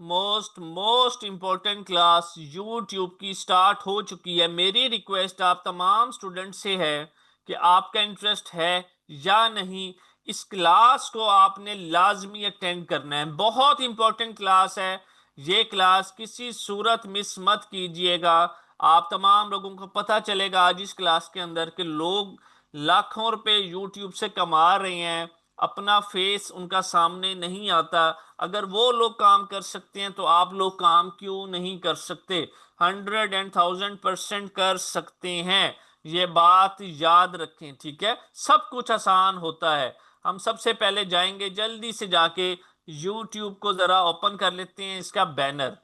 Most most important class YouTube की start हो चुकी है। मेरी रिक्वेस्ट आप तमाम स्टूडेंट से है कि आपका इंटरेस्ट है या नहीं, इस क्लास को आपने लाजमी अटेंड करना है। बहुत इंपॉर्टेंट क्लास है ये क्लास, किसी सूरत मिस मत कीजिएगा। आप तमाम लोगों को पता चलेगा आज इस क्लास के अंदर कि लोग लाखों रुपए यूट्यूब से कमा रहे हैं, अपना फेस उनका सामने नहीं आता। अगर वो लोग काम कर सकते हैं तो आप लोग काम क्यों नहीं कर सकते? 100 and 1000% कर सकते हैं, ये बात याद रखें, ठीक है। सब कुछ आसान होता है। हम सबसे पहले जाएंगे, जल्दी से जाके YouTube को जरा ओपन कर लेते हैं, इसका बैनर।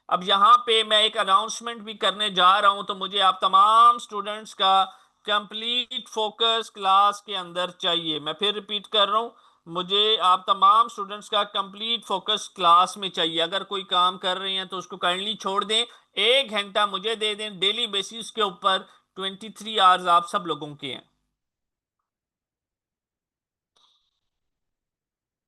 अब यहाँ पे मैं एक अनाउंसमेंट भी करने जा रहा हूं, तो मुझे आप तमाम स्टूडेंट्स का कंप्लीट फोकस क्लास के अंदर चाहिए। मैं फिर रिपीट कर रहा हूं, मुझे आप तमाम स्टूडेंट्स का कंप्लीट फोकस क्लास में चाहिए। अगर कोई काम कर रहे हैं तो उसको काइंडली छोड़ दें, 1 घंटा मुझे दे दें डेली बेसिस के ऊपर। 23 आवर्स आप सब लोगों के हैं।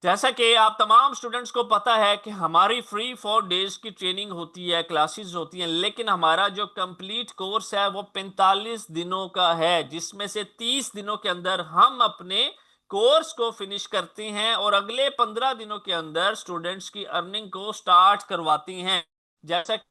जैसा कि आप तमाम स्टूडेंट्स को पता है कि हमारी फ्री 4 डेज की ट्रेनिंग होती है, क्लासेस होती हैं, लेकिन हमारा जो कंप्लीट कोर्स है वो 45 दिनों का है, जिसमें से 30 दिनों के अंदर हम अपने कोर्स को फिनिश करते हैं और अगले 15 दिनों के अंदर स्टूडेंट्स की अर्निंग को स्टार्ट करवाती हैं। जैसा कि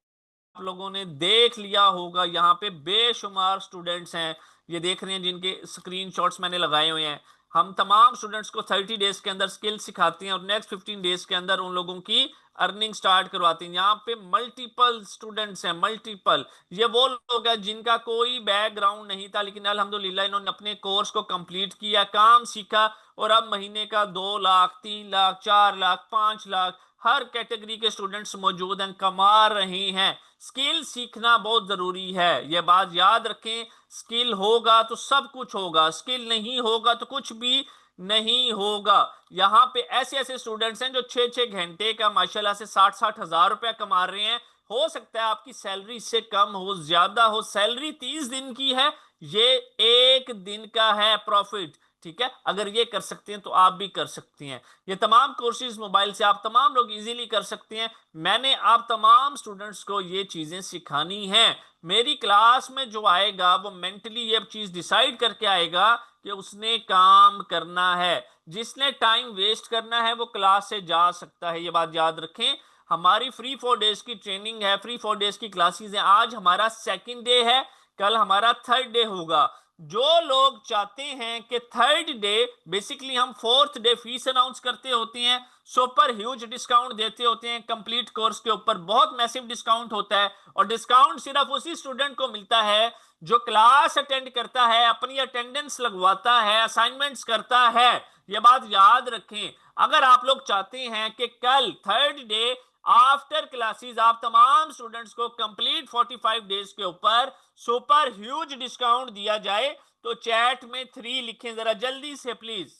आप लोगों ने देख लिया होगा, यहाँ पे बेशुमार स्टूडेंट्स हैं, ये देख रहे हैं जिनके स्क्रीनशॉट्स मैंने लगाए हुए हैं। हम तमाम स्टूडेंट्स को 30 डेज के अंदर स्किल सिखाते हैं और नेक्स्ट 15 डेज के अंदर उन लोगों की अर्निंग स्टार्ट करवाते हैं। यहाँ पे मल्टीपल स्टूडेंट्स हैं, मल्टीपल। ये वो लोग हैं जिनका कोई बैकग्राउंड नहीं था, लेकिन अल्हम्दुलिल्लाह इन्होंने अपने कोर्स को कंप्लीट किया, काम सीखा और अब महीने का 2 लाख, 3 लाख, 4 लाख, 5 लाख, हर कैटेगरी के स्टूडेंट्स मौजूद हैं, कमा रहे हैं। स्किल सीखना बहुत जरूरी है, ये बात याद रखें। स्किल होगा तो सब कुछ होगा, स्किल नहीं होगा तो कुछ भी नहीं होगा। यहाँ पे ऐसे ऐसे स्टूडेंट्स हैं जो 6-6 घंटे का माशाल्लाह से 60-60 हजार रुपया कमा रहे हैं। हो सकता है आपकी सैलरी इससे कम हो, ज्यादा हो, सैलरी 30 दिन की है, ये 1 दिन का है प्रॉफिट, ठीक है। अगर ये कर सकते हैं तो आप भी कर सकते हैं। ये तमाम कोर्सेज मोबाइल से आप तमाम लोग इजीली कर सकते हैं। मैंने आप तमाम स्टूडेंट्स को ये चीजें सिखानी हैं। मेरी क्लास में जो आएगा वो मेंटली ये चीज डिसाइड करके आएगा कि उसने काम करना है। जिसने टाइम वेस्ट करना है वो क्लास से जा सकता है, ये बात याद रखें। हमारी फ्री 4 डेज की ट्रेनिंग है, फ्री 4 डेज की क्लासेस है। आज हमारा सेकंड डे है, कल हमारा थर्ड डे होगा। जो लोग चाहते हैं कि थर्ड डे, बेसिकली हम फोर्थ डे फीस अनाउंस करते होते हैं, सुपर ह्यूज डिस्काउंट देते होते हैं कंप्लीट कोर्स के ऊपर, बहुत मैसिव डिस्काउंट होता है। और डिस्काउंट सिर्फ उसी स्टूडेंट को मिलता है जो क्लास अटेंड करता है, अपनी अटेंडेंस लगवाता है, असाइनमेंट्स करता है। यह बात याद रखें। अगर आप लोग चाहते हैं कि कल थर्ड डे आफ्टर क्लासेस आप तमाम स्टूडेंट्स को कंप्लीट 45 डेज के ऊपर सुपर ह्यूज डिस्काउंट दिया जाए, तो चैट में 3 लिखें जरा जल्दी से प्लीज।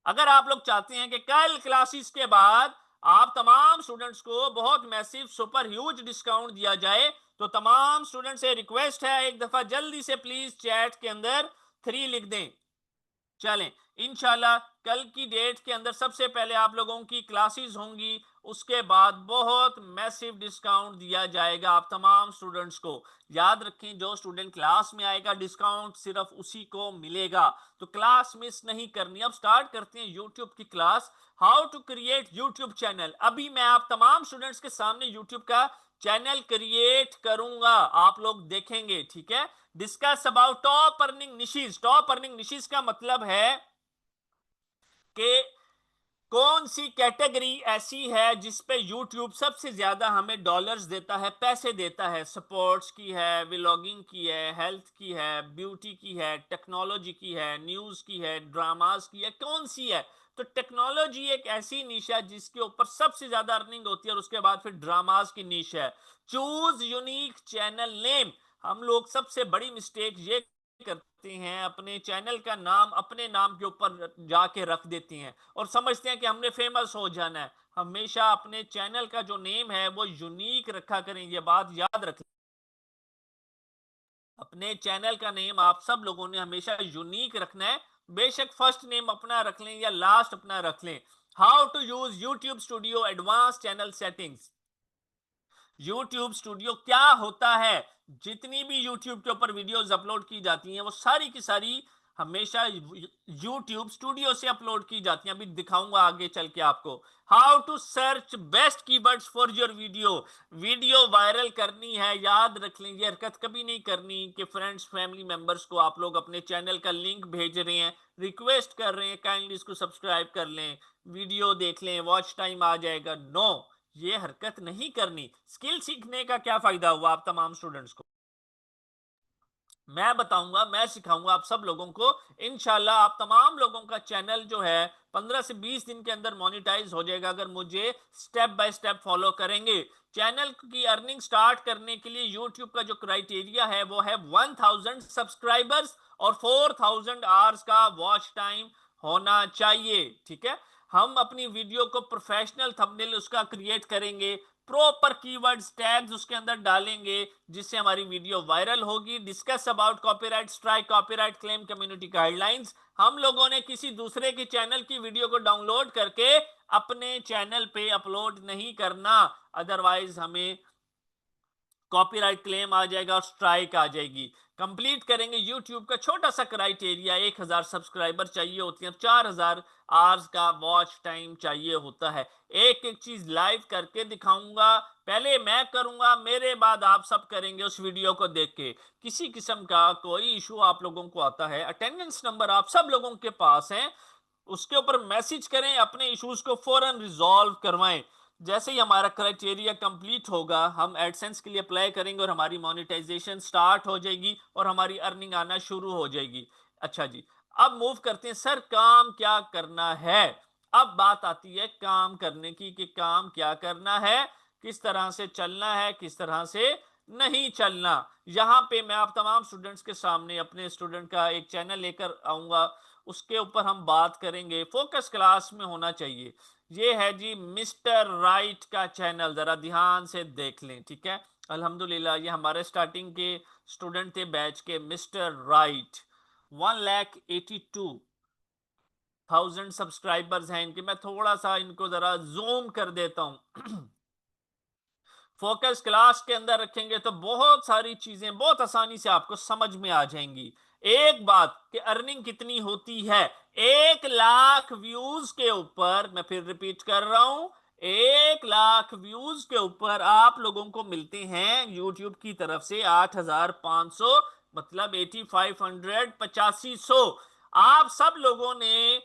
अगर आप लोग चाहते हैं कि कल क्लासेस के बाद आप तमाम स्टूडेंट्स को बहुत मैसिव सुपर ह्यूज डिस्काउंट दिया जाए, तो तमाम स्टूडेंट से रिक्वेस्ट है एक दफा जल्दी से प्लीज चैट के अंदर 3 लिख दें। चलें, इंशाल्लाह कल की डेट के अंदर सबसे पहले आप लोगों की क्लासेस होंगी, उसके बाद बहुत मैसिव डिस्काउंट दिया जाएगा आप तमाम स्टूडेंट्स को। याद रखें, जो स्टूडेंट क्लास में आएगा डिस्काउंट सिर्फ उसी को मिलेगा, तो क्लास मिस नहीं करनी। अब स्टार्ट करते हैं यूट्यूब की class, how to create YouTube channel. अभी मैं आप तमाम स्टूडेंट्स के सामने यूट्यूब का चैनल क्रिएट करूंगा, आप लोग देखेंगे, ठीक है। Discuss about top earning niches. Top earning niches का मतलब है कि कौन सी कैटेगरी ऐसी है जिस पे YouTube सबसे ज्यादा हमें डॉलर्स देता है, पैसे देता है। स्पोर्ट्स की है, व्लॉगिंग की है, हेल्थ की है, ब्यूटी की है, टेक्नोलॉजी की है, न्यूज की है, ड्रामास की है, कौन सी है? तो टेक्नोलॉजी एक ऐसी निश है जिसके ऊपर सबसे ज्यादा अर्निंग होती है, और उसके बाद फिर ड्रामास की निश है। Choose unique channel name. हम लोग सबसे बड़ी मिस्टेक ये करते हैं, अपने चैनल का नाम अपने नाम के ऊपर जाके रख देते हैं और समझते हैं कि हमने फेमस हो जाना है। हमेशा अपने चैनल का जो नेम है वो यूनिक रखा करें, ये बात याद रखें। अपने चैनल का नेम आप सब लोगों ने हमेशा यूनिक रखना है। बेशक फर्स्ट नेम अपना रख लें या लास्ट अपना रख लें, how to use YouTube studio advance channel settings. YouTube studio क्या होता है? जितनी भी YouTube के ऊपर वीडियोस अपलोड की जाती हैं वो सारी की सारी हमेशा YouTube स्टूडियो से अपलोड की जाती हैं। अभी दिखाऊंगा आगे चल के आपको। How to search best keywords for your video. Video viral करनी है, याद रख लें ये हरकत कभी नहीं करनी कि फ्रेंड्स फैमिली मेंबर्स को आप लोग अपने चैनल का लिंक भेज रहे हैं, रिक्वेस्ट कर रहे हैं काइंडली इसको सब्सक्राइब कर लें, वीडियो देख लें, वॉच टाइम आ जाएगा। नो, ये हरकत नहीं करनी। स्किल सीखने का क्या फायदा हुआ आप तमाम स्टूडेंट्स को? मैं बताऊंगा, मैं सिखाऊंगा आप सब लोगों को। इंशाल्लाह आप तमाम लोगों का चैनल जो है 15 से 20 दिन के अंदर मोनेटाइज हो जाएगा अगर मुझे स्टेप बाय स्टेप फॉलो करेंगे। चैनल की अर्निंग स्टार्ट करने के लिए यूट्यूब का जो क्राइटेरिया है वो है 1000 सब्सक्राइबर्स और 4000 आवर्स का वॉच टाइम होना चाहिए। ठीक है, हम अपनी वीडियो को प्रोफेशनल थंबनेल उसका क्रिएट करेंगे, प्रॉपर कीवर्ड्स टैग्स उसके अंदर डालेंगे जिससे हमारी वीडियो वायरल होगी। Discuss about copyright strike, copyright claim, community guidelines. हम लोगों ने किसी दूसरे के चैनल की वीडियो को डाउनलोड करके अपने चैनल पे अपलोड नहीं करना, अदरवाइज हमें कॉपीराइट क्लेम आ जाएगा और स्ट्राइक आ जाएगी। कंप्लीट करेंगे यूट्यूब का छोटा सा क्राइटेरिया, 1000 सब्सक्राइबर चाहिए होती है, 4000 आवर्स का वॉच टाइम चाहिए होता है। एक एक चीज लाइव करके दिखाऊंगा, पहले मैं करूंगा, मेरे बाद आप सब करेंगे उस वीडियो को देख के। किसी किस्म का कोई इशू आप लोगों को आता है, अटेंडेंस नंबर आप सब लोगों के पास है, उसके ऊपर मैसेज करें, अपने इश्यूज को फौरन रिजॉल्व करवाएं। जैसे ही हमारा क्राइटेरिया कंप्लीट होगा हम एडसेंस के लिए अप्लाई करेंगे और हमारी मोनेटाइजेशन स्टार्ट हो जाएगी और हमारी अर्निंग आना शुरू हो जाएगी। अच्छा जी, अब मूव करते हैं, सर काम क्या करना है? अब बात आती है काम करने की कि काम क्या करना है, किस तरह से चलना है, किस तरह से नहीं चलना। यहां पे मैं आप तमाम स्टूडेंट्स के सामने अपने स्टूडेंट का एक चैनल लेकर आऊंगा, उसके ऊपर हम बात करेंगे, फोकस क्लास में होना चाहिए। ये है जी मिस्टर राइट का चैनल, जरा ध्यान से देख लें। ठीक है, अल्हम्दुलिल्लाह ये हमारे स्टार्टिंग के स्टूडेंट थे बैच के, मिस्टर राइट। 1,82,000 सब्सक्राइबर्स हैं इनके। मैं थोड़ा सा इनको जरा जूम कर देता हूं। फोकस क्लास के अंदर रखेंगे तो बहुत सारी चीजें बहुत आसानी से आपको समझ में आ जाएंगी। एक बात कि अर्निंग कितनी होती है, 1 लाख व्यूज के ऊपर, मैं फिर रिपीट कर रहा हूं, 1 लाख व्यूज के ऊपर आप लोगों को मिलते हैं यूट्यूब की तरफ से 8500, मतलब 8500, 8500। आप सब लोगों ने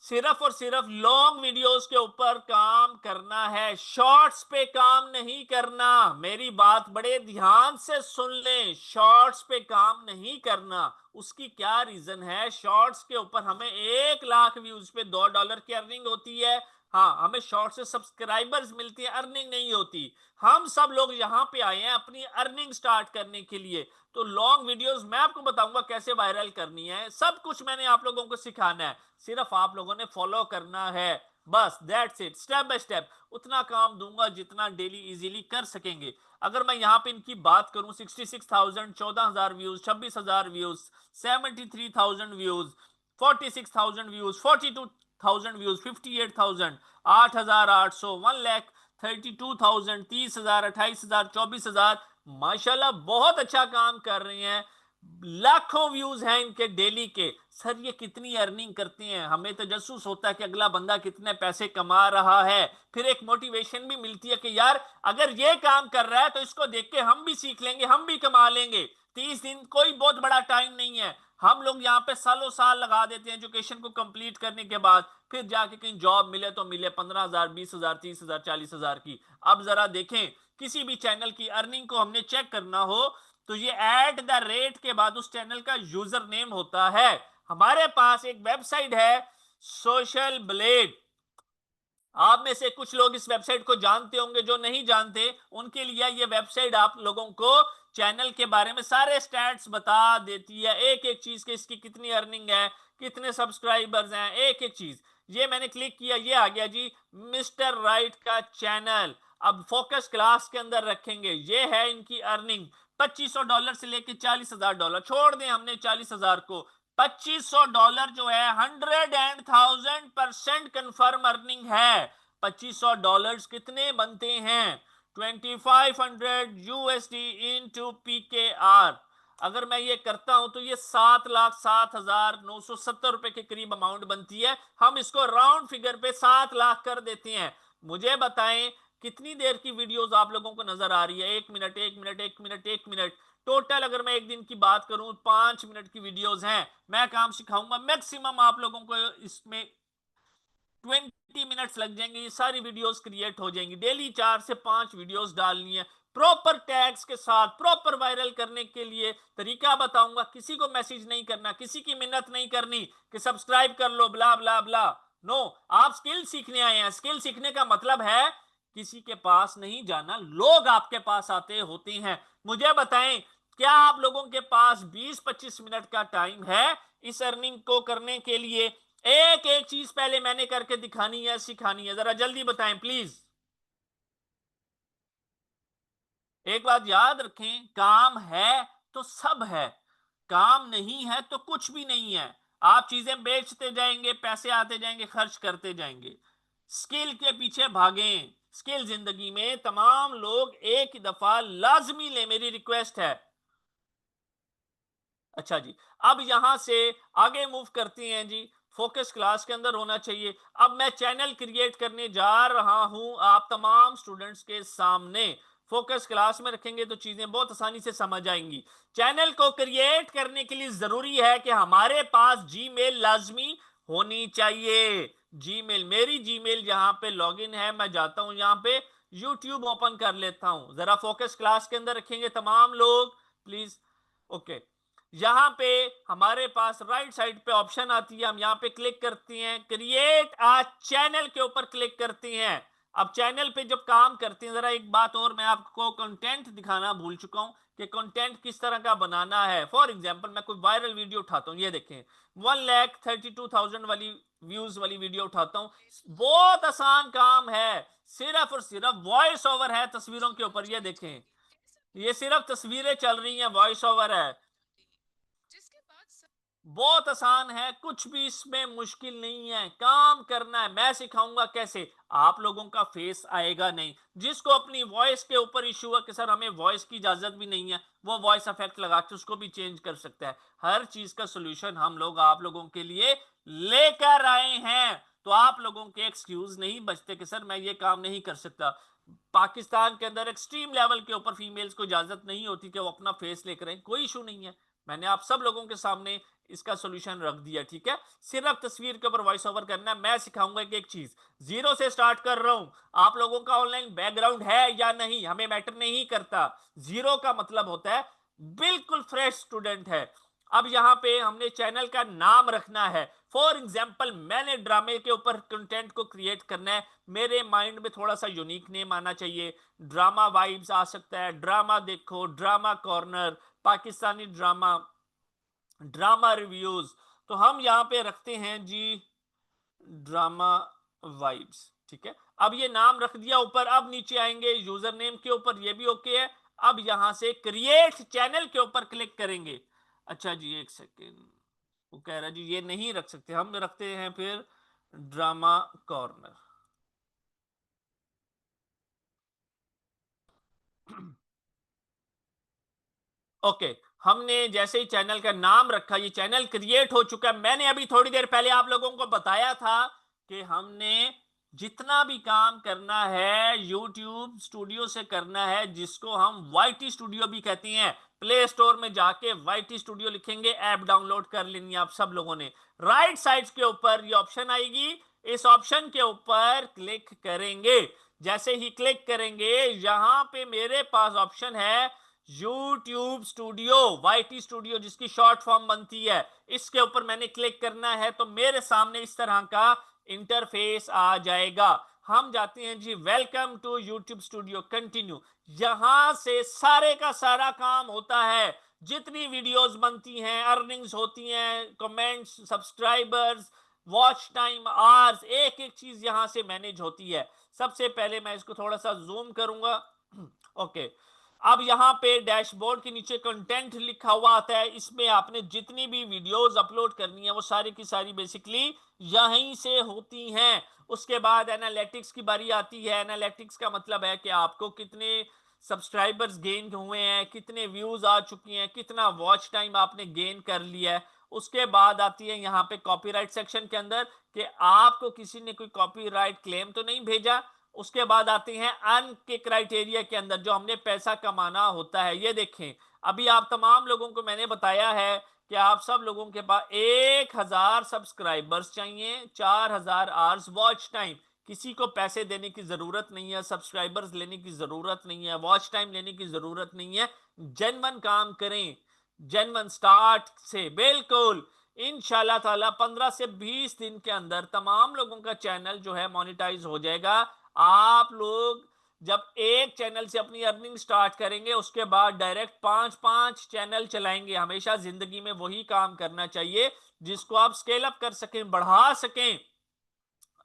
सिर्फ और सिर्फ लॉन्ग वीडियोस के ऊपर काम करना है, शॉर्ट्स पे काम नहीं करना। मेरी बात बड़े ध्यान से सुन लें, शॉर्ट्स पे काम नहीं करना। उसकी क्या रीजन है? शॉर्ट्स के ऊपर हमें 1 लाख व्यूज पे $2 की अर्निंग होती है। हाँ, हमें शॉर्ट से सब्सक्राइबर्स मिलती है, अर्निंग नहीं होती। हम सब लोग यहाँ पे आए हैं अपनी अर्निंग स्टार्ट करने के लिए। तो लॉन्ग वीडियोस मैं आपको बताऊंगा कैसे वायरल करनी है, सब कुछ मैंने आप लोगों को सिखाना है, सिर्फ आप लोगों ने फॉलो करना है, बस that's it. Step by step उतना काम दूंगा जितना डेली इजीली कर सकेंगे। अगर मैं यहाँ पे इनकी बात करूं, 66,000, 14,000 views, 26,000 views, 73,000 views, 46,000 views, 42,000 views, 58,000, 8,800, 1,32,000, 30,000, 28,000, 24,000। माशाल्लाह बहुत अच्छा काम कर रहे हैं, लाखों व्यूज हैं इनके डेली के। सर ये कितनी अर्निंग करते हैं? हमें तो जसूस होता है कि अगला बंदा कितने पैसे कमा रहा है, फिर एक मोटिवेशन भी मिलती है कि यार अगर ये काम कर रहा है तो इसको देख के हम भी सीख लेंगे, हम भी कमा लेंगे। 30 दिन कोई बहुत बड़ा टाइम नहीं है। हम लोग यहाँ पे सालों साल लगा देते हैं एजुकेशन को कंप्लीट करने के बाद, फिर जाके कहीं जॉब मिले तो मिले 15,000, 20,000, 30,000, 40,000 की। अब जरा देखें, किसी भी चैनल की अर्निंग को हमने चेक करना हो तो ये एट द रेट के बाद उस चैनल का यूजर नेम होता है। हमारे पास एक वेबसाइट है सोशल ब्लेड, आप में से कुछ लोग इस वेबसाइट को जानते होंगे, जो नहीं जानते उनके लिए ये वेबसाइट आप लोगों को चैनल के बारे में सारे स्टैट्स बता देती है, एक एक चीज के, इसकी कितनी अर्निंग है, कितने सब्सक्राइबर्स हैं, एक एक चीज। ये मैंने क्लिक किया, ये आ गया जी मिस्टर राइट का चैनल। अब फोकस क्लास के अंदर रखेंगे, ये है इनकी अर्निंग $2,500 से लेके $40,000। छोड़ दें हमने 40,000 को, $2500 जो है 100,000% कंफर्म अर्निंग है। $2500 कितने बनते हैं? 2500 USD इंटू PKR। अगर मैं ये करता हूं तो ये 7,07,970 रुपए के करीब अमाउंट बनती है। हम इसको राउंड फिगर पे 7 लाख कर देते हैं। मुझे बताएं कितनी देर की वीडियोस आप लोगों को नजर आ रही है? 1 minute, 1 minute, 1 minute, 1 minute. Total अगर मैं एक दिन की बात करूं 5 मिनट की वीडियोस हैं। मैं काम सिखाऊंगा, मैक्सिमम आप लोगों को इसमें 20 मिनट्स लग जाएंगे, ये सारी वीडियोस क्रिएट हो जाएंगी। डेली 4 से 5 वीडियोस डालनी है प्रॉपर टैग्स के साथ, प्रॉपर वायरल करने के लिए तरीका बताऊंगा। किसी को मैसेज नहीं करना, किसी की मिन्नत नहीं करनी कि सब्सक्राइब कर लो ब्ला ब्ला ब्ला। नो, आप स्किल सीखने आए हैं। स्किल सीखने का मतलब है किसी के पास नहीं जाना, लोग आपके पास आते होते हैं। मुझे बताएं, क्या आप लोगों के पास 20-25 मिनट का टाइम है इस अर्निंग को करने के लिए? एक एक चीज पहले मैंने करके दिखानी है, सिखानी है, जरा जल्दी बताएं प्लीज। एक बात याद रखें, काम है तो सब है, काम नहीं है तो कुछ भी नहीं है। आप चीजें बेचते जाएंगे, पैसे आते जाएंगे, खर्च करते जाएंगे। स्किल के पीछे भागें। स्किल जिंदगी में तमाम लोग एक ही दफा लाजमी ले, मेरी रिक्वेस्ट है। अच्छा जी, अब यहां से आगे मूव करते हैं जी। फोकस क्लास के अंदर होना चाहिए। अब मैं चैनल क्रिएट करने जा रहा हूं आप तमाम स्टूडेंट्स के सामने। फोकस क्लास में रखेंगे तो चीजें बहुत आसानी से समझ आएंगी। चैनल को क्रिएट करने के लिए जरूरी है कि हमारे पास जीमेल लाजमी होनी चाहिए। जीमेल, मेरी जीमेल यहां पे लॉगिन है। मैं जाता हूं यहां पे, यूट्यूब ओपन कर लेता हूं। जरा फोकस क्लास के अंदर रखेंगे तमाम लोग प्लीज। ओके, यहां पे हमारे पास राइट साइड पे ऑप्शन आती है, हम यहां पे क्लिक करते हैं, क्रिएट आ चैनल के ऊपर क्लिक करते हैं। अब चैनल पे जब काम करते हैं, जरा एक बात और मैं आपको कंटेंट दिखाना भूल चुका हूं कि कंटेंट किस तरह का बनाना है। फॉर एग्जांपल मैं कोई वायरल वीडियो उठाता हूं, ये देखें 1,32,000 वाली व्यूज वाली वीडियो उठाता हूं। बहुत आसान काम है, सिर्फ और सिर्फ वॉइस ओवर है तस्वीरों के ऊपर। ये देखें, ये सिर्फ तस्वीरें चल रही हैं, वॉइस ओवर है। बहुत आसान है, कुछ भी इसमें मुश्किल नहीं है, काम करना है। मैं सिखाऊंगा कैसे। आप लोगों का फेस आएगा नहीं। जिसको अपनी वॉइस के ऊपर इशू है कि सर हमें वॉइस की इजाजत भी नहीं है, वो वॉइस इफेक्ट लगा के उसको भी चेंज कर सकता है। हर चीज का सोल्यूशन हम लोग आप लोगों के लिए लेकर आए हैं। तो आप लोगों के एक्सक्यूज नहीं बचते कि सर मैं ये काम नहीं कर सकता। पाकिस्तान के अंदर एक्सट्रीम लेवल के ऊपर फीमेल्स को इजाजत नहीं होती कि वो अपना फेस लेकर आए, कोई इशू नहीं है। मैंने आप सब लोगों के सामने इसका सॉल्यूशन रख दिया, ठीक है। सिर्फ तस्वीर के ऊपर वॉइस ओवर करना है। मैं सिखाऊंगा कि एक चीज जीरो से स्टार्ट कर रहा हूं। आप लोगों का ऑनलाइन बैकग्राउंड है या नहीं हमें मैटर नहीं करता। जीरो का मतलब होता है बिल्कुल फ्रेश स्टूडेंट है। अब यहां पे हमने चैनल का नाम रखना है। फॉर एग्जाम्पल मैंने ड्रामे के ऊपर कंटेंट को क्रिएट करना है। मेरे माइंड में थोड़ा सा यूनिक नेम आना चाहिए। ड्रामा वाइब्स आ सकता है, ड्रामा देखो, drama corner, Pakistani drama, drama reviews. तो हम यहां पे रखते हैं जी ड्रामा वाइब्स, ठीक है। अब ये नाम रख दिया ऊपर। अब नीचे आएंगे यूजर नेम के ऊपर, ये भी ओके है। अब यहां से क्रिएट चैनल के ऊपर क्लिक करेंगे। अच्छा जी, एक सेकेंड, वो कह रहा है जी ये नहीं रख सकते, हम रखते हैं फिर ड्रामा कॉर्नर। ओके, हमने जैसे ही चैनल का नाम रखा, ये चैनल क्रिएट हो चुका है। मैंने अभी थोड़ी देर पहले आप लोगों को बताया था कि हमने जितना भी काम करना है यूट्यूब स्टूडियो से करना है, जिसको हम वाईटी स्टूडियो भी कहते हैं। प्ले स्टोर में जाके वाईटी स्टूडियो लिखेंगे, ऐप डाउनलोड कर लेनी है आप सब लोगों ने। राइट साइड के ऊपर ये ऑप्शन आएगी, इस ऑप्शन के ऊपर क्लिक करेंगे। जैसे ही क्लिक करेंगे, यहां पे मेरे पास ऑप्शन है यूट्यूब स्टूडियो, वाईटी स्टूडियो जिसकी शॉर्ट फॉर्म बनती है। इसके ऊपर मैंने क्लिक करना है तो मेरे सामने इस तरह का इंटरफेस आ जाएगा। हम जाते हैं जी welcome to YouTube studio, continue. यहां से सारे का सारा काम होता है। जितनी वीडियोस बनती हैं, अर्निंग्स होती हैं, comments, subscribers, watch time, hours, एक एक चीज यहां से मैनेज होती है। सबसे पहले मैं इसको थोड़ा सा जूम करूंगा। ओके, अब यहाँ पे डैशबोर्ड के नीचे कंटेंट लिखा हुआ आता है, इसमें आपने जितनी भी वीडियोस अपलोड करनी है वो सारी की सारी बेसिकली यहीं से होती हैं। उसके बाद एनालिटिक्स की बारी आती है। एनालिटिक्स का मतलब है कि आपको कितने सब्सक्राइबर्स गेन हुए हैं, कितने व्यूज आ चुकी हैं, कितना वॉच टाइम आपने गेन कर लिया है। उसके बाद आती है यहाँ पे कॉपीराइट सेक्शन के अंदर कि आपको किसी ने कोई कॉपीराइट क्लेम तो नहीं भेजा। उसके बाद आते हैं अर्न के क्राइटेरिया के अंदर जो हमने पैसा कमाना होता है। ये देखें, अभी आप तमाम लोगों को मैंने बताया है कि आप सब लोगों के पास 1000 सब्सक्राइबर्स चाहिए, 4000 आवर्स वॉच टाइम। किसी को पैसे देने की जरूरत नहीं है, सब्सक्राइबर्स लेने की जरूरत नहीं है, वॉच टाइम लेने की जरूरत नहीं है। जेन्युइन काम करें, जेन्युइन स्टार्ट से बिल्कुल इंशाल्लाह ताला 15 से 20 दिन के अंदर तमाम लोगों का चैनल जो है मोनेटाइज हो जाएगा। आप लोग जब एक चैनल से अपनी अर्निंग स्टार्ट करेंगे उसके बाद डायरेक्ट 5-5 चैनल चलाएंगे। हमेशा जिंदगी में वही काम करना चाहिए जिसको आप स्केल अप कर सकें, बढ़ा सकें।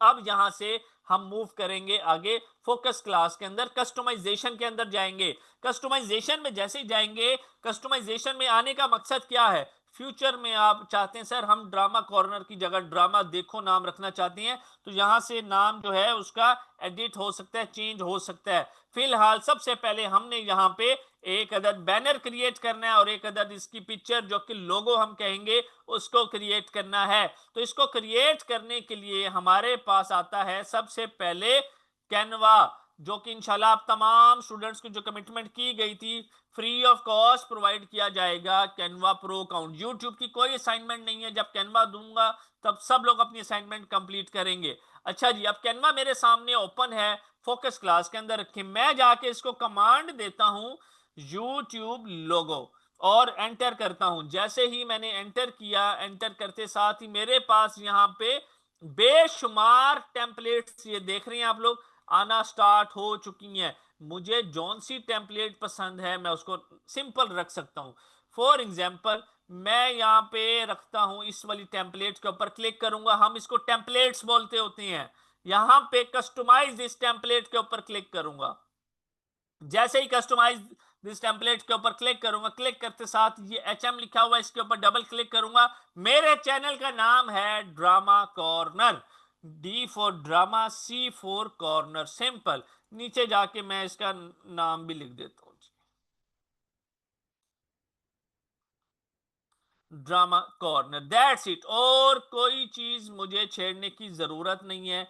अब यहां से हम मूव करेंगे आगे फोकस क्लास के अंदर, कस्टमाइजेशन के अंदर जाएंगे। कस्टमाइजेशन में जैसे ही जाएंगे, कस्टमाइजेशन में आने का मकसद क्या है? फ्यूचर में आप चाहते हैं सर हम ड्रामा कॉर्नर की जगह ड्रामा देखो नाम रखना चाहते हैं, तो यहां से नाम जो है उसका एडिट हो सकता है, चेंज हो सकता है। फिलहाल सबसे पहले हमने यहाँ पे एक अदद बैनर क्रिएट करना है और एक अदद इसकी पिक्चर जो कि लोगो हम कहेंगे उसको क्रिएट करना है। तो इसको क्रिएट करने के लिए हमारे पास आता है सबसे पहले कैनवा, जो कि इंशाल्लाह आप तमाम स्टूडेंट्स की जो कमिटमेंट की गई थी फ्री ऑफ कॉस्ट प्रोवाइड किया जाएगा कैनवा प्रो अकाउंट। यूट्यूब की कोई असाइनमेंट नहीं है, जब कैनवा दूंगा तब सब लोग अपनी असाइनमेंट कंप्लीट करेंगे। अच्छा जी, अब कैनवा मेरे सामने ओपन है, फोकस क्लास के अंदर रखें। मैं जाके इसको कमांड देता हूं यूट्यूब लोगो और एंटर करता हूं। जैसे ही मैंने एंटर किया, एंटर करते साथ ही मेरे पास यहां पे बेशुमार टेम्पलेट्स ये देख रहे हैं आप लोग आना स्टार्ट हो चुकी हैं। मुझे जौन सी टेम्पलेट पसंद है मैं उसको सिंपल रख सकता हूं। फॉर एग्जांपल मैं यहां पे रखता हूं इस वाली टेम्पलेट के ऊपर क्लिक करूंगा, हम इसको टेम्पलेट्स बोलते होते हैं। यहां पे कस्टमाइज इस टेम्पलेट के ऊपर क्लिक करूंगा। जैसे ही कस्टमाइज दिस टेम्पलेट के ऊपर क्लिक करूंगा, क्लिक करते साथ ये एचएम लिखा हुआ है इसके ऊपर डबल क्लिक करूंगा। मेरे चैनल का नाम है drama corner, D for drama, C for corner, simple. नीचे जाके मैं इसका नाम भी लिख देता हूं, ड्रामा कॉर्नर, दैट्स इट। और कोई चीज मुझे छेड़ने की जरूरत नहीं है।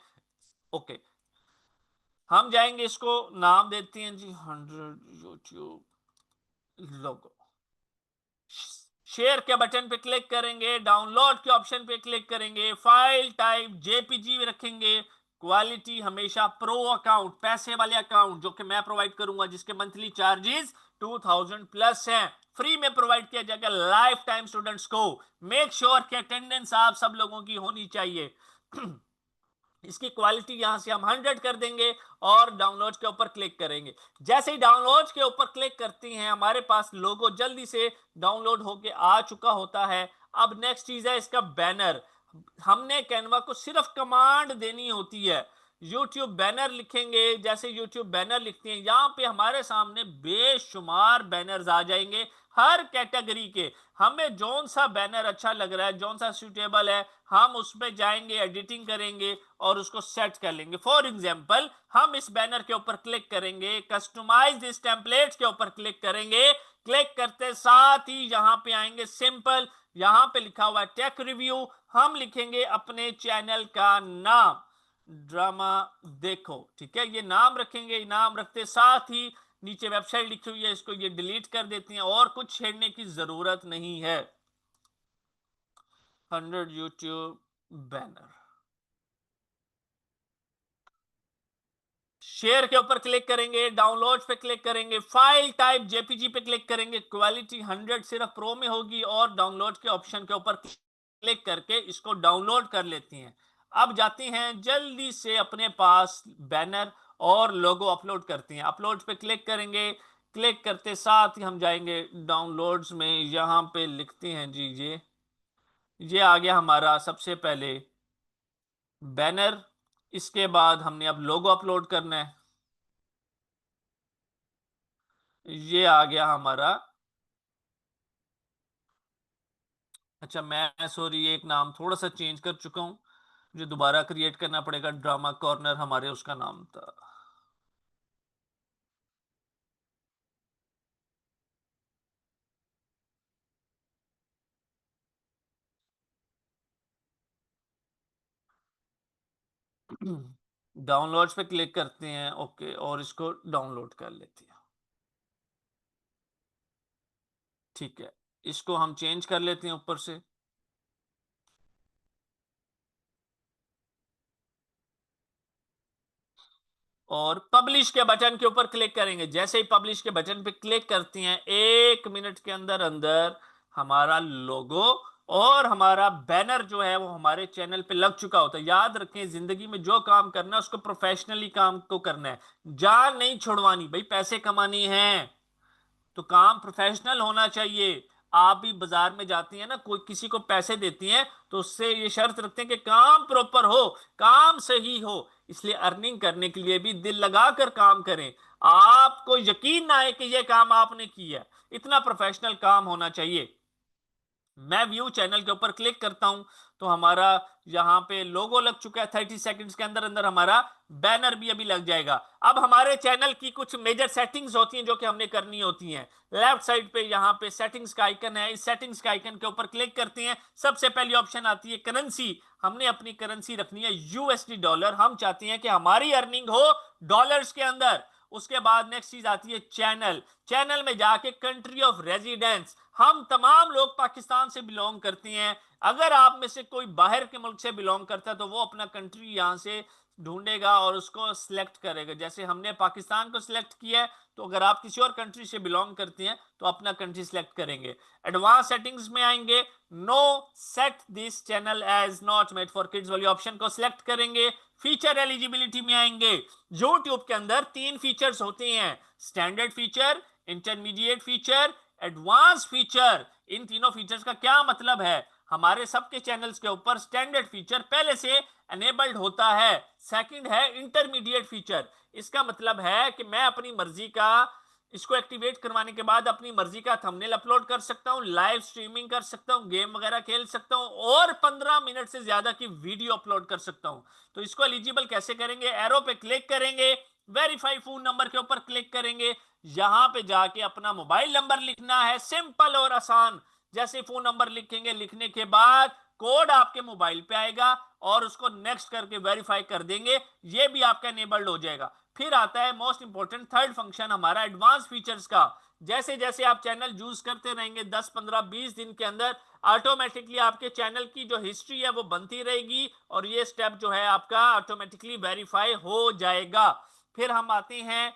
ओके, हम जाएंगे, इसको नाम देते हैं जी 100 यूट्यूब लोगो। शेयर के बटन पे क्लिक करेंगे, डाउनलोड के ऑप्शन पे क्लिक करेंगे, फाइल टाइप जेपीजी रखेंगे, क्वालिटी हमेशा प्रो अकाउंट, पैसे वाले अकाउंट जो कि मैं प्रोवाइड करूंगा, जिसके मंथली चार्जेस 2000 प्लस हैं, फ्री में प्रोवाइड किया जाएगा लाइफ टाइम स्टूडेंट्स को। मेक श्योर कि अटेंडेंस आप सब लोगों की होनी चाहिए। इसकी क्वालिटी यहां से हम 100 कर देंगे और डाउनलोड के ऊपर क्लिक करेंगे। जैसे ही डाउनलोड के ऊपर क्लिक करती हैं हमारे पास लोगो जल्दी से डाउनलोड होके आ चुका होता है। अब नेक्स्ट चीज है इसका बैनर। हमने कैनवा को सिर्फ कमांड देनी होती है, यूट्यूब बैनर लिखेंगे। जैसे यूट्यूब बैनर लिखते हैं यहाँ पे हमारे सामने बेशुमार बैनर्स आ जाएंगे हर कैटेगरी के। हमें जौन सा बैनर अच्छा लग रहा है, जौन सा सूटेबल है, हम उसमें जाएंगे, एडिटिंग करेंगे और उसको सेट कर लेंगे। फॉर एग्जांपल हम इस बैनर के ऊपर क्लिक करेंगे, कस्टमाइज दिस टेम्पलेट्स के ऊपर क्लिक करेंगे। क्लिक करते साथ ही यहां पे आएंगे सिंपल, यहां पे लिखा हुआ है टेक रिव्यू, हम लिखेंगे अपने चैनल का नाम ड्रामा देखो, ठीक है। ये नाम रखेंगे, नाम रखते साथ ही नीचे वेबसाइट लिखी हुई है, इसको ये डिलीट कर देते हैं और कुछ छेड़ने की जरूरत नहीं है। 100 यूट्यूब बैनर, शेयर के ऊपर क्लिक करेंगे, डाउनलोड पे क्लिक करेंगे, फाइल टाइप जेपीजी पे क्लिक करेंगे, क्वालिटी 100 सिर्फ प्रो में होगी और डाउनलोड के ऑप्शन के ऊपर क्लिक करके इसको डाउनलोड कर लेते हैं। अब जाते हैं जल्दी से अपने पास बैनर और लोगो अपलोड करते हैं। अपलोड पे क्लिक करेंगे, क्लिक करते साथ ही हम जाएंगे डाउनलोड्स में, यहां पे लिखते हैं जी ये आ गया हमारा सबसे पहले बैनर। इसके बाद हमने अब लोगो अपलोड करना है। ये आ गया हमारा। अच्छा, मैं सॉरी एक नाम थोड़ा सा चेंज कर चुका हूँ, मुझे दोबारा क्रिएट करना पड़ेगा। ड्रामा कॉर्नर हमारे उसका नाम था। डाउनलोड्स पे क्लिक करते हैं, ओके, और इसको डाउनलोड कर लेते हैं। ठीक है, इसको हम चेंज कर लेते हैं ऊपर से। और पब्लिश के बटन के ऊपर क्लिक करेंगे। जैसे ही पब्लिश के बटन पे क्लिक करती हैं, 1 मिनट के अंदर अंदर हमारा लोगो और हमारा बैनर जो है वो हमारे चैनल पे लग चुका होता है। याद रखें, जिंदगी में जो काम करना है उसको प्रोफेशनली काम को करना है, जान नहीं छुड़वानी। भाई पैसे कमानी है तो काम प्रोफेशनल होना चाहिए। आप भी बाजार में जाती हैं ना, कोई किसी को पैसे देती हैं तो उससे ये शर्त रखते हैं कि काम प्रॉपर हो, काम सही हो। इसलिए अर्निंग करने के लिए भी दिल लगाकर काम करें। आपको यकीन ना आए कि ये काम आपने किया, इतना प्रोफेशनल काम होना चाहिए। मैं व्यू चैनल के ऊपर क्लिक करता हूं तो हमारा यहां पे लोगो लग चुका है। 30 सेकंड्स के अंदर अंदर हमारा बैनर भी अभी लग जाएगा। अब हमारे चैनल की कुछ मेजर सेटिंग्स होती हैं जो कि हमने करनी होती हैं। लेफ्ट साइड पे यहां पे सेटिंग्स का आइकन है, इस सेटिंग्स का आइकन के ऊपर क्लिक करते हैं। सबसे पहली ऑप्शन आती है करेंसी। हमने अपनी करेंसी रखनी है यूएसडी डॉलर। हम चाहते हैं कि हमारी अर्निंग हो डॉलर्स के अंदर। उसके बाद नेक्स्ट चीज आती है चैनल। चैनल में जाके कंट्री ऑफ रेजिडेंस, हम तमाम लोग पाकिस्तान से बिलोंग करते हैं। अगर आप में से कोई बाहर के मुल्क से बिलोंग करता है तो वो अपना कंट्री यहां से ढूंढेगा और उसको सिलेक्ट करेगा। जैसे हमने पाकिस्तान को सिलेक्ट किया है, तो अगर आप किसी और कंट्री से बिलोंग करते हैं तो अपना कंट्री सिलेक्ट करेंगे। एडवांस सेटिंग्स में आएंगे, no set this channel as not made for kids वाली ऑप्शन को सिलेक्ट करेंगे। फीचर एलिजिबिलिटी में आएंगे। यूट्यूब के अंदर 3 फीचर्स होते हैं, standard feature, intermediate feature, advance feature. इन तीनों फीचर्स का क्या मतलब है? हमारे सबके चैनल्स के ऊपर स्टैंडर्ड फीचर पहले से एनेबल्ड होता है। सेकंड है इंटरमीडिएट फीचर। इसका मतलब है कि मैं अपनी मर्जी का इसको एक्टिवेट करवाने के बाद अपनी मर्जी का थंबनेल अपलोड कर सकता हूं, लाइव स्ट्रीमिंग कर सकता हूं, गेम वगैरह खेल सकता हूं और 15 मिनट से ज्यादा की वीडियो अपलोड कर सकता हूं। तो इसको एलिजिबल कैसे करेंगे? एरो पे क्लिक करेंगे, वेरीफाई फोन नंबर के ऊपर क्लिक करेंगे। यहां पे जाके अपना मोबाइल नंबर लिखना है, सिंपल और आसान। जैसे फोन नंबर लिखेंगे, लिखने के बाद कोड आपके मोबाइल पे आएगा और उसको नेक्स्ट करके वेरीफाई कर देंगे, ये भी आपका इनेबल्ड हो जाएगा। फिर आता है मोस्ट इंपोर्टेंट थर्ड फंक्शन हमारा एडवांस फीचर्स का। जैसे जैसे आप चैनल यूज करते रहेंगे 10 15 20 दिन के अंदर ऑटोमेटिकली आपके चैनल की जो हिस्ट्री है वो बनती रहेगी और ये स्टेप जो है आपका ऑटोमेटिकली वेरीफाई हो जाएगा। फिर हम आते हैं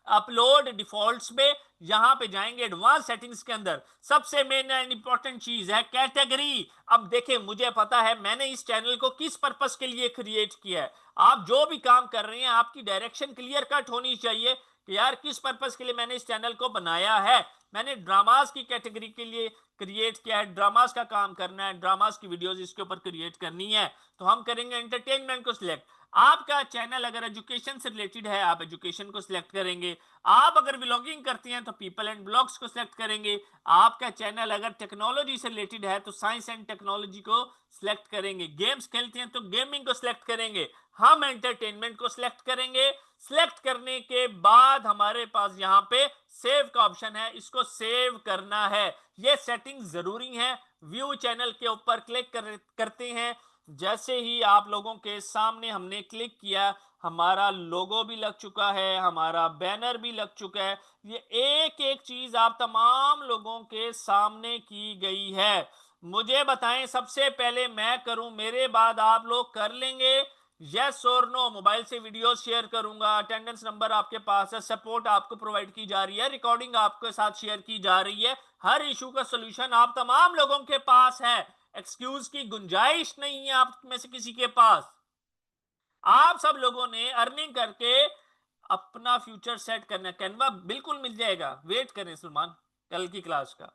अपलोड डिफॉल्ट्स पे। यहां पे जाएंगे एडवांस सेटिंग्स के अंदर। सबसे मेन एंड इंपॉर्टेंट चीज है कैटेगरी। अब देखें, मुझे पता है मैंने इस चैनल को किस पर्पस के लिए क्रिएट किया है। आप जो भी काम कर रहे हैं आपकी डायरेक्शन क्लियर कट होनी चाहिए कि यार किस पर्पस के लिए मैंने इस चैनल को बनाया है। मैंने ड्रामास की कैटेगरी के लिए क्रिएट किया है, ड्रामास का काम करना है, ड्रामास की वीडियोस इसके ऊपर क्रिएट करनी है, तो हम करेंगे एंटरटेनमेंट को सिलेक्ट। आपका चैनल अगर एजुकेशन से रिलेटेड है, आप एजुकेशन को सिलेक्ट करेंगे। आप अगर व्लॉगिंग करती हैं तो पीपल एंड ब्लॉग्स को सिलेक्ट करेंगे। आपका चैनल अगर टेक्नोलॉजी से रिलेटेड है तो साइंस एंड टेक्नोलॉजी को सिलेक्ट करेंगे। गेम्स खेलते हैं तो गेमिंग को सिलेक्ट करेंगे। हम एंटरटेनमेंट को सिलेक्ट करेंगे। सिलेक्ट करने के बाद हमारे पास यहाँ पे सेव का ऑप्शन है, इसको सेव करना है। ये सेटिंग जरूरी है। व्यू चैनल के ऊपर क्लिक करते हैं। जैसे ही आप लोगों के सामने हमने क्लिक किया, हमारा लोगो भी लग चुका है, हमारा बैनर भी लग चुका है। ये एक एक चीज आप तमाम लोगों के सामने की गई है। मुझे बताएं, सबसे पहले मैं करूं, मेरे बाद आप लोग कर लेंगे? यस और नो? मोबाइल से वीडियो शेयर करूंगा, अटेंडेंस नंबर आपके पास है, सपोर्ट आपको प्रोवाइड की जा रही है, रिकॉर्डिंग आपके साथ शेयर की जा रही है, हर इशू का सोल्यूशन आप तमाम लोगों के पास है। एक्सक्यूज की गुंजाइश नहीं है आप में से किसी के पास। आप सब लोगों ने अर्निंग करके अपना फ्यूचर सेट करना है। कैनवा बिल्कुल मिल जाएगा, वेट करें सलमान, कल की क्लास का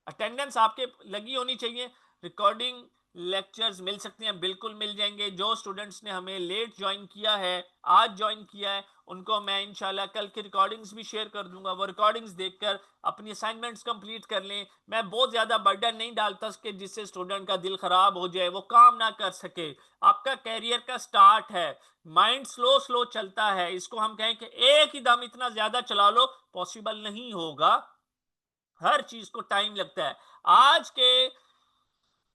अटेंडेंस आपके लगी होनी चाहिए। रिकॉर्डिंग लेक्चर्स मिल सकते हैं, बिल्कुल मिल जाएंगे। जो स्टूडेंट्स ने हमें लेट ज्वाइन किया है, आज ज्वाइन किया है, उनको मैं इंशाल्लाह कल की रिकॉर्डिंग्स भी शेयर कर दूंगा। वो रिकॉर्डिंग्स देखकर अपनी असाइनमेंट्स कंप्लीट कर लें। मैं बहुत ज़्यादा बर्डन नहीं डालता कि जिससे स्टूडेंट का दिल ख़राब हो जाए, वो काम ना कर सके। आपका कैरियर का स्टार्ट है, माइंड स्लो स्लो चलता है। इसको हम कहें कि एक ही दम इतना ज़्यादा चला लो, पॉसिबल नहीं होगा। हर चीज़ को टाइम लगता है। आज के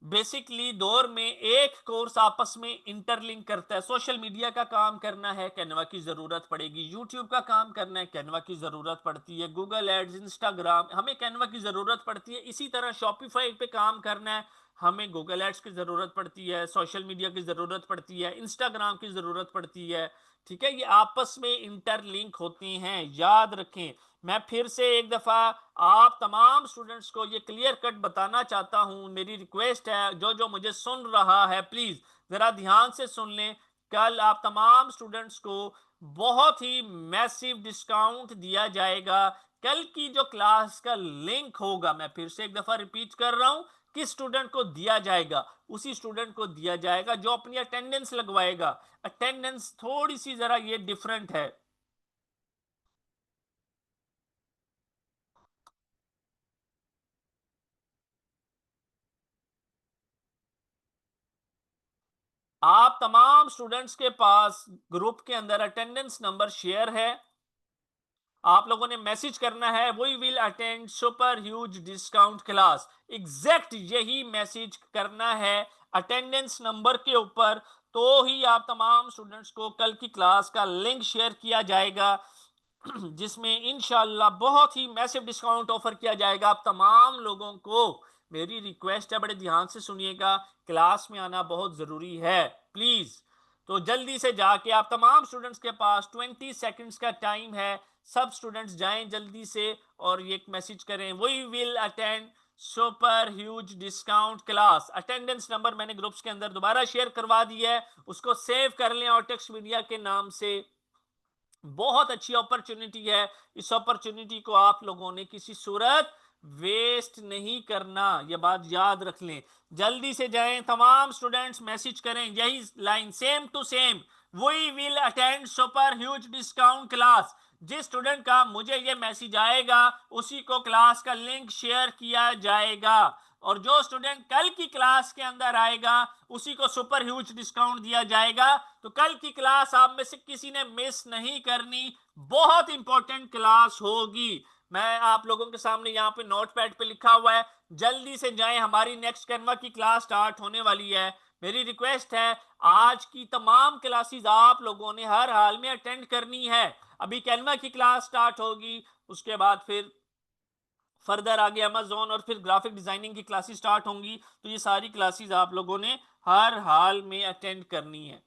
बेसिकली दौर में एक कोर्स आपस में इंटरलिंक करता है। सोशल मीडिया का काम करना है, कैनवा की जरूरत पड़ेगी। यूट्यूब का काम करना है, कैनवा की जरूरत पड़ती है। गूगल एड्स, इंस्टाग्राम, हमें कैनवा की जरूरत पड़ती है। इसी तरह शॉपिफाई पे काम करना है, हमें गूगल एड्स की जरूरत पड़ती है, सोशल मीडिया की जरूरत पड़ती है, इंस्टाग्राम की जरूरत पड़ती है। ठीक है, ये आपस में इंटरलिंक होते हैं, याद रखें। मैं फिर से एक दफा आप तमाम स्टूडेंट्स को ये क्लियर कट बताना चाहता हूं। मेरी रिक्वेस्ट है, जो जो मुझे सुन रहा है, प्लीज जरा ध्यान से सुन लें। कल आप तमाम स्टूडेंट्स को बहुत ही मैसिव डिस्काउंट दिया जाएगा। कल की जो क्लास का लिंक होगा, मैं फिर से एक दफा रिपीट कर रहा हूं, किस स्टूडेंट को दिया जाएगा? उसी स्टूडेंट को दिया जाएगा जो अपनी अटेंडेंस लगवाएगा। अटेंडेंस थोड़ी सी जरा ये डिफरेंट है। आप तमाम स्टूडेंट्स के पास ग्रुप के अंदर अटेंडेंस नंबर शेयर है। आप लोगों ने मैसेज करना है, we will attend super huge discount class. Exact यही मैसेज करना है अटेंडेंस नंबर के ऊपर, तो ही आप तमाम स्टूडेंट्स को कल की क्लास का लिंक शेयर किया जाएगा, जिसमें इंशाल्लाह बहुत ही मैसिव डिस्काउंट ऑफर किया जाएगा आप तमाम लोगों को। मेरी रिक्वेस्ट है, बड़े ध्यान से सुनिएगा, क्लास में आना बहुत जरूरी है, प्लीज। तो जल्दी से जाके आप तमाम स्टूडेंट्स के पास 20 सेकंड्स का टाइम है। सब स्टूडेंट्स जाएं जल्दी से और ये मैसेज करें, we will attend super huge discount class. Attendance number मैंने ग्रुप्स के अंदर दोबारा शेयर करवा दिया है, उसको सेव कर लें और टेक्स्ट मीडिया के नाम से। बहुत अच्छी अपॉर्चुनिटी है, इस अपॉर्चुनिटी को आप लोगों ने किसी सूरत वेस्ट नहीं करना, ये बात याद रख लें। जल्दी से जाएं, तमाम स्टूडेंट्स मैसेज करें यही line, same to same, we will attend super huge discount class. जिस स्टूडेंट का मुझे ये मैसेज आएगा, उसी को क्लास का लिंक शेयर किया जाएगा। और जो स्टूडेंट कल की क्लास के अंदर आएगा, उसी को सुपर ह्यूज डिस्काउंट दिया जाएगा। तो कल की क्लास आप में से किसी ने मिस नहीं करनी, बहुत इंपॉर्टेंट क्लास होगी। मैं आप लोगों के सामने यहाँ पे नोटपैड पे लिखा हुआ है, जल्दी से जाएं, हमारी नेक्स्ट कैनवा की क्लास स्टार्ट होने वाली है। मेरी रिक्वेस्ट है, आज की तमाम क्लासेस आप लोगों ने हर हाल में अटेंड करनी है। अभी कैनवा की क्लास स्टार्ट होगी, उसके बाद फिर फर्दर आगे अमेजोन और फिर ग्राफिक डिजाइनिंग की क्लासेस स्टार्ट होंगी। तो ये सारी क्लासेस आप लोगों ने हर हाल में अटेंड करनी है।